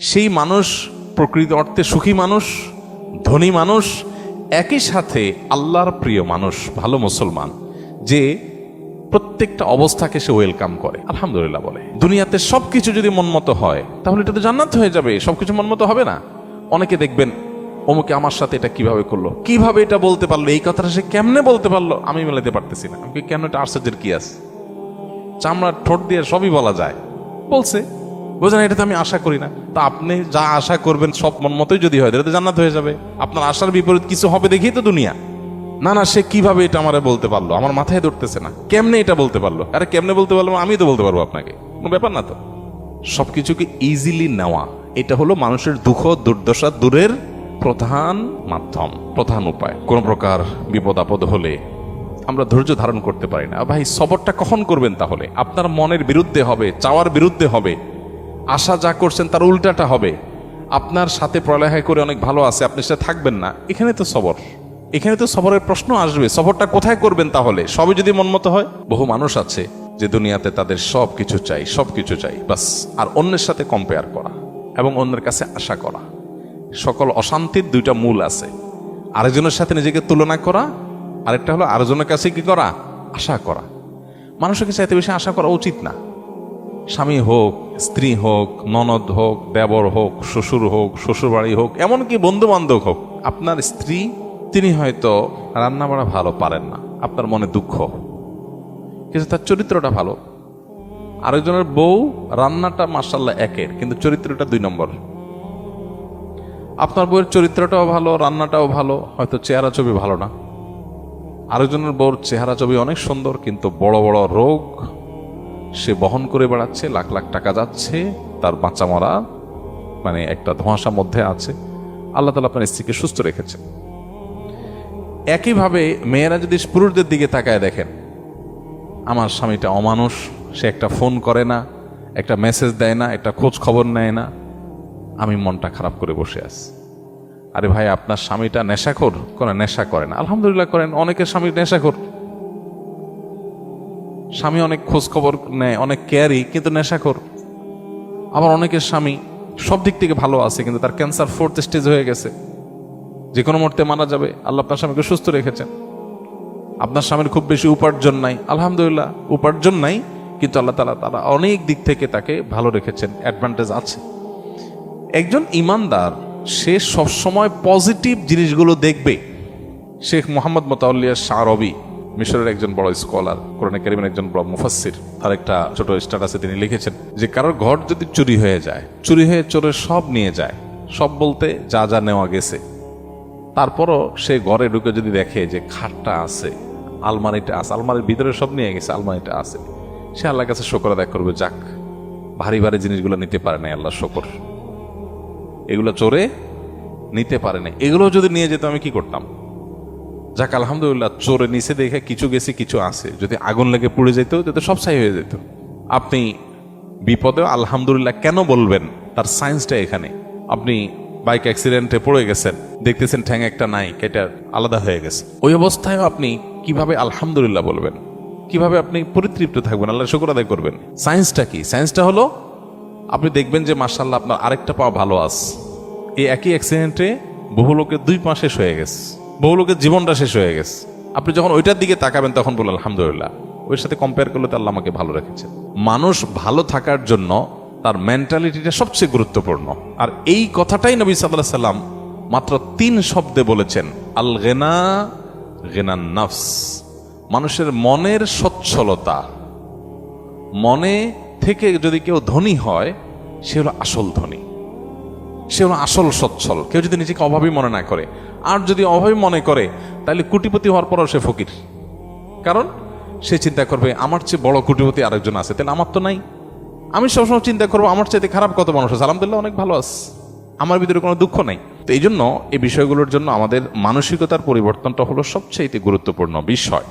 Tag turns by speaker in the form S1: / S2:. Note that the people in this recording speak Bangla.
S1: সেই মানুষ প্রকৃত অর্থে সুখী মানুষ, ধনী মানুষ, একই সাথে আল্লাহর প্রিয় মানুষ, ভালো মুসলমান, যে প্রত্যেকটা অবস্থাকে সে ওয়েলকাম করে, আলহামদুলিল্লাহ বলে। দুনিয়াতে সবকিছু যদি মনমতো হয় তাহলে এটা তো জান্নাত হয়ে যাবে। সবকিছু মনমতো হবে না। অনেকে দেখবেন অমুকে আমার সাথে এটা কিভাবে করলো, কিভাবে এটা বলতে পারলো, এই কথাটা সে কেমনে বলতে পারলো, আমি মেলাতে পারতেছি না। আমি কেন, এটা আশ্চর্যের কি আছে, চামড়ার ঠোঁট দিয়ে সবই বলা যায়, বলছে, বোঝেন, এটা তো আমি আশা করি না। তা আপনি যা আশা করবেন সব মন মতোই যদি হয়, এটা তো জান্নাত হয়ে যাবে। আপনার আশার বিপরীত কিছু হবে দেখেই তো দুনিয়া। না না, সে কিভাবে এটা আমারে বলতে পারলো, আমার মাথায় ধরতেছে না, কেমনে এটা বলতে পারলো। আরে কেমনে বলতে পারলো, আমি তো বলতে পারবো আপনাকে, কোনো ব্যাপার না তো। সবকিছুকে ইজিলি নেওয়া, এটা হলো মানুষের দুঃখ দুর্দশা দূরের প্রধান মাধ্যম, প্রধান উপায়। কোন প্রকার বিপদ আপদ হলে আমরা ধৈর্য ধারণ করতে পারি না। ভাই, সবরটা কখন করবেন? তাহলে আপনার মনের বিরুদ্ধে হবে, চাওয়ার বিরুদ্ধে হবে, আশা যা করছেন তার উল্টাটা হবে। আপনার সাথে পড়ালেখা করে অনেক ভালো আছে, আপনি সেটা থাকবেন না, এখানে তো সবর, এখানে তো সবরের প্রশ্ন আসবে। সবরটা কোথায় করবেন তাহলে? সবই যদি মনমতো হয়। বহু মানুষ আছে যে দুনিয়াতে তাদের সব কিছু চাই, সব কিছু চাই, বাস, আর অন্যের সাথে কম্পেয়ার করা এবং অন্যের কাছে আশা করা। সকল অশান্তির দুইটা মূল আছে, আরেকজনের সাথে নিজেকে তুলনা করা, আরেকটা হলো আরেকজনের কাছে কি করা, আশা করা। মানুষের কাছে এত বেশি আশা করা উচিত না। স্বামী হোক, স্ত্রী হোক, ননদ হোক, দেবর হোক, শ্বশুর হোক, শ্বশুর বাড়ি হোক, এমনকি বন্ধু বান্ধব হোক, আপনার স্ত্রী, তিনি হয়তো রান্না বাড়া ভালো পারেন না, আপনার মনে দুঃখ, কিন্তু তার চরিত্রটা ভালো। আরেকজনের বউ রান্নাটা মাশাআল্লাহ একের, কিন্তু চরিত্রটা 2 নম্বর। আপনার বউয়ের চরিত্রটাও ভালো, রান্নাটাও ভালো, হয়তো চেহারা ছবি ভালো না। আরেকজনের বউর চেহারা ছবি অনেক সুন্দর, কিন্তু বড় বড় রোগ সে বহন করে বেড়াচ্ছে, লাখ লাখ টাকা যাচ্ছে, তার বাঁচা মরা মানে একটা ধোঁয়াশার মধ্যে আছে। আল্লাহ তাআলা আপনার স্ত্রীকে সুস্থ রেখেছেন। একইভাবে মেয়েরা যদি পুরুষদের দিকে তাকায় দেখেন, আমার স্বামীটা অমানুষ, সে একটা ফোন করে না, একটা মেসেজ দেয় না, একটা খোঁজ খবর নেয় না, আমি মনটা খারাপ করে বসে আছি। আরে ভাই, আপনার স্বামীটা নেশাখোর? কোন নেশা করে না, আলহামদুলিল্লাহ করেন। অনেকের স্বামী নেশাখোর, স্বামী অনেক খোঁজ খবর নেয়, অনেক কেয়ারি, কিন্তু নেশাখোর। আবার অনেকের স্বামী সব দিক থেকে ভালো আছে, কিন্তু তার ক্যান্সার 4th স্টেজ হয়ে গেছে, যে কোনো মুহূর্তে মারা যাবে। আল্লাহ আপনার স্বামীকে সুস্থ রেখেছেন। আপনার স্বামীর খুব বেশি উপার্জন নাই, আলহামদুলিল্লাহ, উপার্জন নাই, কিন্তু আল্লাহ তাআলা অনেক দিক থেকে তাকে ভালো রেখেছেন, অ্যাডভান্টেজ আছে। একজন ইমানদার সে সবসময় পজিটিভ জিনিসগুলো দেখবে। শেখ মোহাম্মদ মোতাওয়াল্লিয়া শাহরবি, মিশরের একজন বড় স্কলার, কোরআনে কারীমের একজন বড় মুফাসসির, তার একটা ছোট স্ট্যাটাসে তিনি লিখেছেন যে কারোর ঘর যদি চুরি হয়ে যায়, চুরি হয়ে চোরের সব নিয়ে যায়, সব বলতে যা যা নেওয়া গেছে, তারপরও সে ঘরে ঢুকে যদি দেখে যে খাটটা আছে, আলমারিটা আছে, আলমারির ভিতরে সব নিয়ে গেছে, আলমারিটা আছে, সে আল্লাহর কাছে শুকর আদায় করবে, যাক, ভারী ভারী জিনিসগুলো নিতে পারে না, আল্লাহ শুকর, এগুলো চোরে নিতে পারে না, এগুলো যদি নিয়ে যেত আমি কি করতাম, যাক আলহামদুলিল্লাহ, চোরে নিচে দেখে কিছু গেছে, কিছু আছে, যদি আগুন লেগে পুড়ে যেত তো সব ছাই হয়ে যেত। আপনি বিপদে আলহামদুলিল্লাহ কেন বলবেন, তার সায়েন্সটা এখানে। আপনি বাইক অ্যাক্সিডেন্টে পড়ে গেছেন, দেখতেছেন ঠ্যাং একটা নাই, কেটে আলাদা হয়ে গেছে, ওই অবস্থায় আপনি কিভাবে আলহামদুলিল্লাহ বলবেন, কিভাবে আপনি পরিতৃপ্ত থাকবেন, আল্লাহ শুকর আদায় করবেন? সায়েন্সটা কি? সায়েন্সটা হলো আপনি দেখবেন যে মাশাআল্লাহ আপনার আরেকটা পা ভালো আছে। এই একই অ্যাক্সিডেন্টে বহু লোকের 2 পা শেষ হয়ে গেছে, বহু লোকের জীবনটা শেষ হয়ে গেছে। আপনি যখন ওইটার দিকে তাকাবেন তখন বললেন আলহামদুলিল্লাহ, ওর সাথে কম্পেয়ার করলে তো আল্লাহ আমাকে ভালো রেখেছেন। মানুষ ভালো থাকার জন্য তার মেন্টালিটিটা সবচেয়ে গুরুত্বপূর্ণ। আর এই কথাটাই নবী সাল্লাল্লাহু আলাইহি সাল্লাম মাত্র 3 শব্দে বলেছেন, আল গিনা গিনান নফস। মানুষের মনের সচ্ছলতা, মনে থেকে যদি কেউ ধনী হয়, সে হলো আসল ধনী, সে হলো আসল সচ্ছল। কেউ যদি নিজেকে অভাবী মনে না করে, আর যদি অভাবী মনে করে, তাহলে কোটিপতি হওয়ার পরও সে ফকির। কারণ সে চিন্তা করবে আমার চেয়ে বড় কোটিপতি আরেকজন আছে, তাহলে আমার তো নাই। আমি সবসময় চিন্তা করবো আমার চাইতে খারাপ কত মানুষ আছে, আলহামদুলিল্লাহ অনেক ভালো আছে, আমার ভিতরে কোনো দুঃখ নাই। তো এই জন্য এই বিষয়গুলোর জন্য আমাদের মানসিকতার পরিবর্তনটা হলো সবচেয়ে গুরুত্বপূর্ণ বিষয়।